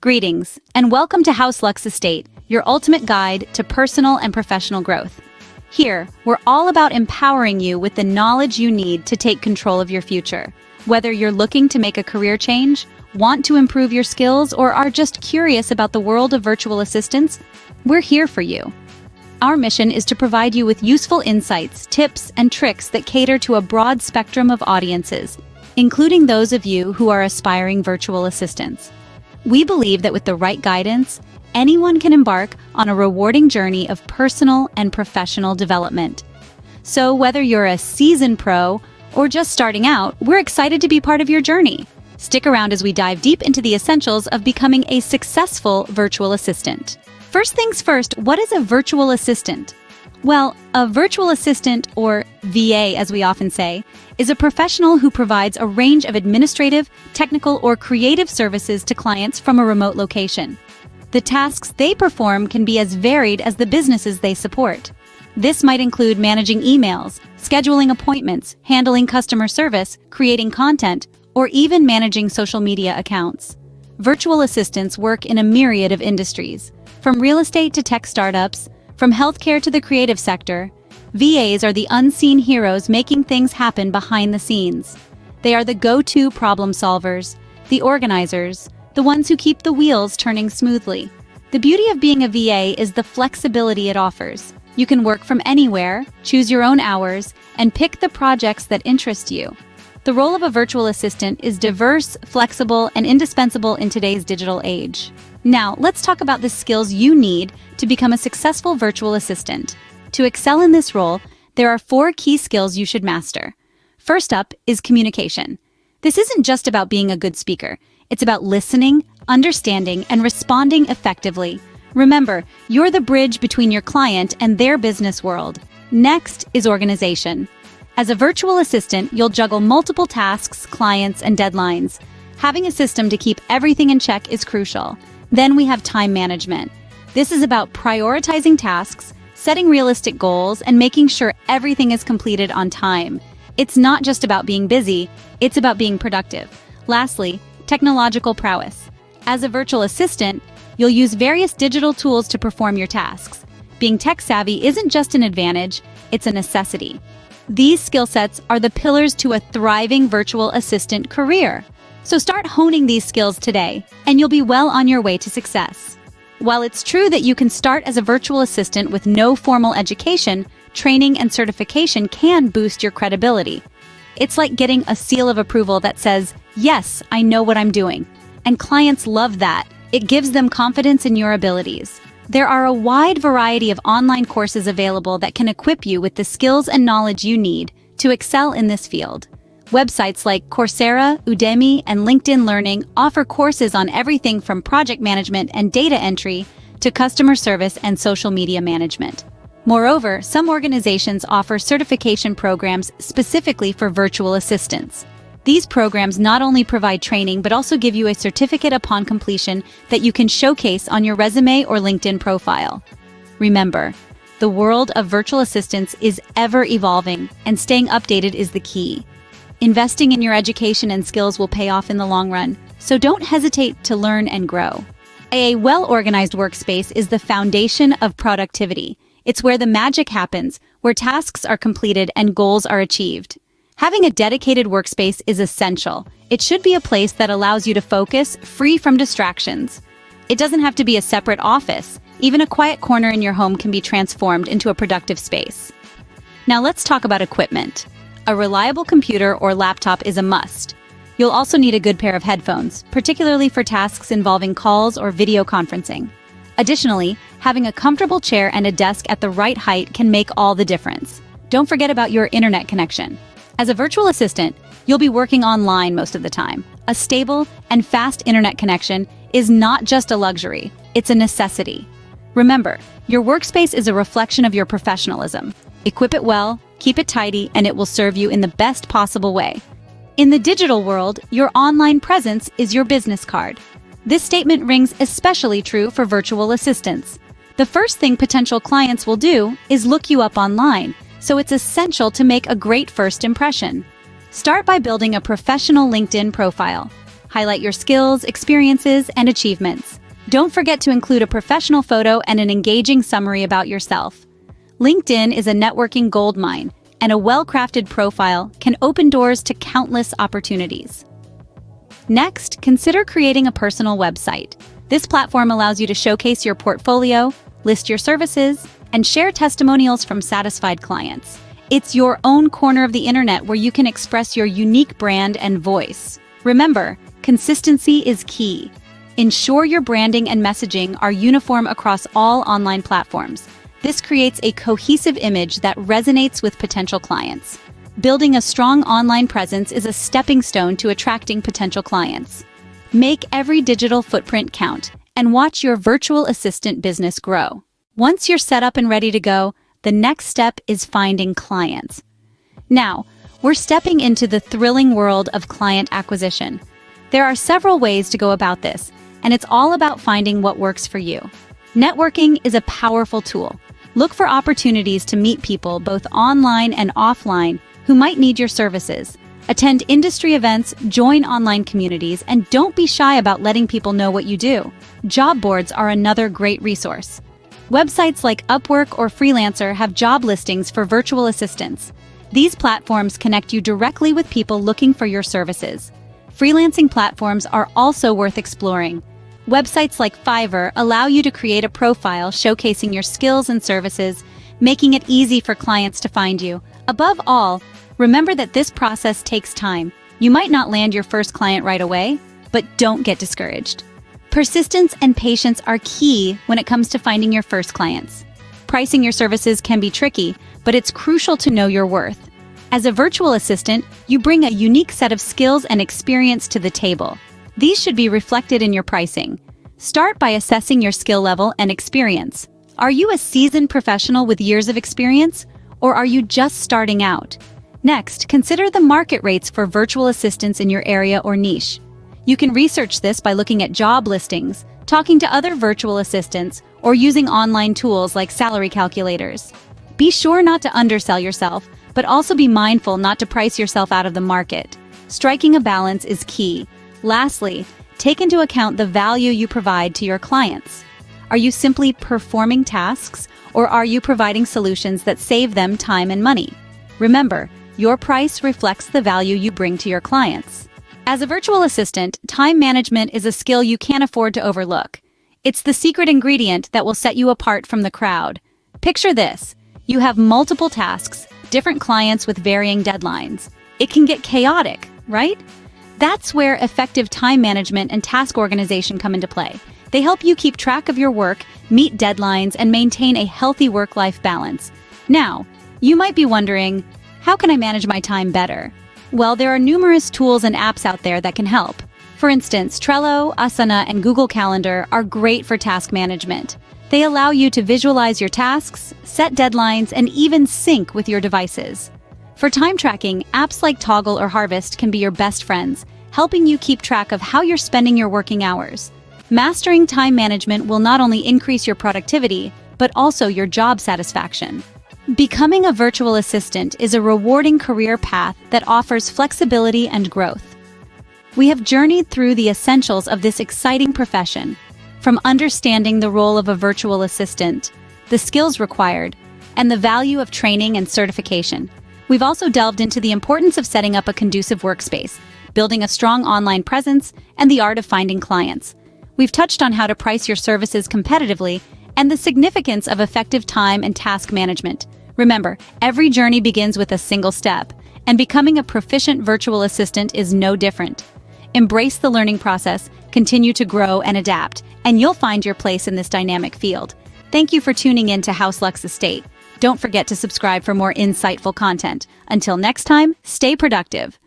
Greetings, and welcome to House Lux Estate, your ultimate guide to personal and professional growth. Here, we're all about empowering you with the knowledge you need to take control of your future. Whether you're looking to make a career change, want to improve your skills, or are just curious about the world of virtual assistants, we're here for you. Our mission is to provide you with useful insights, tips, and tricks that cater to a broad spectrum of audiences, including those of you who are aspiring virtual assistants. We believe that with the right guidance, anyone can embark on a rewarding journey of personal and professional development. So whether you're a seasoned pro or just starting out, we're excited to be part of your journey. Stick around as we dive deep into the essentials of becoming a successful virtual assistant. First things first, what is a virtual assistant? Well, a virtual assistant, or VA as we often say, is a professional who provides a range of administrative, technical, or creative services to clients from a remote location. The tasks they perform can be as varied as the businesses they support. This might include managing emails, scheduling appointments, handling customer service, creating content, or even managing social media accounts. Virtual assistants work in a myriad of industries, from real estate to tech startups, from healthcare to the creative sector. VAs are the unseen heroes making things happen behind the scenes. They are the go-to problem solvers, the organizers, the ones who keep the wheels turning smoothly. The beauty of being a VA is the flexibility it offers. You can work from anywhere, choose your own hours, and pick the projects that interest you. The role of a virtual assistant is diverse, flexible, and indispensable in today's digital age. Now, let's talk about the skills you need to become a successful virtual assistant. To excel in this role, there are 4 key skills you should master. First up is communication. This isn't just about being a good speaker. It's about listening, understanding, and responding effectively. Remember, you're the bridge between your client and their business world. Next is organization. As a virtual assistant, you'll juggle multiple tasks, clients, and deadlines. Having a system to keep everything in check is crucial. Then we have time management. This is about prioritizing tasks, setting realistic goals, and making sure everything is completed on time. It's not just about being busy, it's about being productive. Lastly, technological prowess. As a virtual assistant, you'll use various digital tools to perform your tasks. Being tech-savvy isn't just an advantage, it's a necessity. These skill sets are the pillars to a thriving virtual assistant career. So start honing these skills today, and you'll be well on your way to success. While it's true that you can start as a virtual assistant with no formal education, training and certification can boost your credibility. It's like getting a seal of approval that says, "Yes, I know what I'm doing." And clients love that. It gives them confidence in your abilities. There are a wide variety of online courses available that can equip you with the skills and knowledge you need to excel in this field. Websites like Coursera, Udemy, and LinkedIn Learning offer courses on everything from project management and data entry to customer service and social media management. Moreover, some organizations offer certification programs specifically for virtual assistants. These programs not only provide training but also give you a certificate upon completion that you can showcase on your resume or LinkedIn profile. Remember, the world of virtual assistants is ever evolving, and staying updated is the key. Investing in your education and skills will pay off in the long run, so don't hesitate to learn and grow. A well-organized workspace is the foundation of productivity. It's where the magic happens, where tasks are completed and goals are achieved. Having a dedicated workspace is essential. It should be a place that allows you to focus, free from distractions. It doesn't have to be a separate office. Even a quiet corner in your home can be transformed into a productive space. Now let's talk about equipment. A reliable computer or laptop is a must. You'll also need a good pair of headphones, particularly for tasks involving calls or video conferencing. Additionally, having a comfortable chair and a desk at the right height can make all the difference. Don't forget about your internet connection. As a virtual assistant, you'll be working online most of the time. A stable and fast internet connection is not just a luxury, it's a necessity. Remember, your workspace is a reflection of your professionalism. Equip it well, keep it tidy, and it will serve you in the best possible way. In the digital world, your online presence is your business card. This statement rings especially true for virtual assistants. The first thing potential clients will do is look you up online, so it's essential to make a great first impression. Start by building a professional LinkedIn profile. Highlight your skills, experiences, and achievements. Don't forget to include a professional photo and an engaging summary about yourself. LinkedIn is a networking goldmine, and a well-crafted profile can open doors to countless opportunities. Next, consider creating a personal website. This platform allows you to showcase your portfolio, list your services, and share testimonials from satisfied clients. It's your own corner of the internet where you can express your unique brand and voice. Remember, consistency is key. Ensure your branding and messaging are uniform across all online platforms. This creates a cohesive image that resonates with potential clients. Building a strong online presence is a stepping stone to attracting potential clients. Make every digital footprint count and watch your virtual assistant business grow. Once you're set up and ready to go, the next step is finding clients. Now, we're stepping into the thrilling world of client acquisition. There are several ways to go about this, and it's all about finding what works for you. Networking is a powerful tool. Look for opportunities to meet people both online and offline who might need your services. Attend industry events, join online communities, and don't be shy about letting people know what you do. Job boards are another great resource. Websites like Upwork or Freelancer have job listings for virtual assistants. These platforms connect you directly with people looking for your services. Freelancing platforms are also worth exploring. Websites like Fiverr allow you to create a profile showcasing your skills and services, making it easy for clients to find you. Above all, remember that this process takes time. You might not land your first client right away, but don't get discouraged. Persistence and patience are key when it comes to finding your first clients. Pricing your services can be tricky, but it's crucial to know your worth. As a virtual assistant, you bring a unique set of skills and experience to the table. These should be reflected in your pricing. Start by assessing your skill level and experience. Are you a seasoned professional with years of experience, or are you just starting out? Next, consider the market rates for virtual assistants in your area or niche. You can research this by looking at job listings, talking to other virtual assistants, or using online tools like salary calculators. Be sure not to undersell yourself, but also be mindful not to price yourself out of the market. Striking a balance is key. Lastly, take into account the value you provide to your clients. Are you simply performing tasks, or are you providing solutions that save them time and money? Remember, your price reflects the value you bring to your clients. As a virtual assistant, time management is a skill you can't afford to overlook. It's the secret ingredient that will set you apart from the crowd. Picture this. You have multiple tasks, different clients with varying deadlines. It can get chaotic, right? That's where effective time management and task organization come into play. They help you keep track of your work, meet deadlines, and maintain a healthy work-life balance. Now, you might be wondering, how can I manage my time better? Well, there are numerous tools and apps out there that can help. For instance, Trello, Asana, and Google Calendar are great for task management. They allow you to visualize your tasks, set deadlines, and even sync with your devices. For time tracking, apps like Toggle or Harvest can be your best friends, helping you keep track of how you're spending your working hours. Mastering time management will not only increase your productivity, but also your job satisfaction. Becoming a virtual assistant is a rewarding career path that offers flexibility and growth. We have journeyed through the essentials of this exciting profession, from understanding the role of a virtual assistant, the skills required, and the value of training and certification. We've also delved into the importance of setting up a conducive workspace, building a strong online presence, and the art of finding clients. We've touched on how to price your services competitively and the significance of effective time and task management. Remember, every journey begins with a single step, and becoming a proficient virtual assistant is no different. Embrace the learning process, continue to grow and adapt, and you'll find your place in this dynamic field. Thank you for tuning in to House Lux Estate. Don't forget to subscribe for more insightful content. Until next time, stay productive.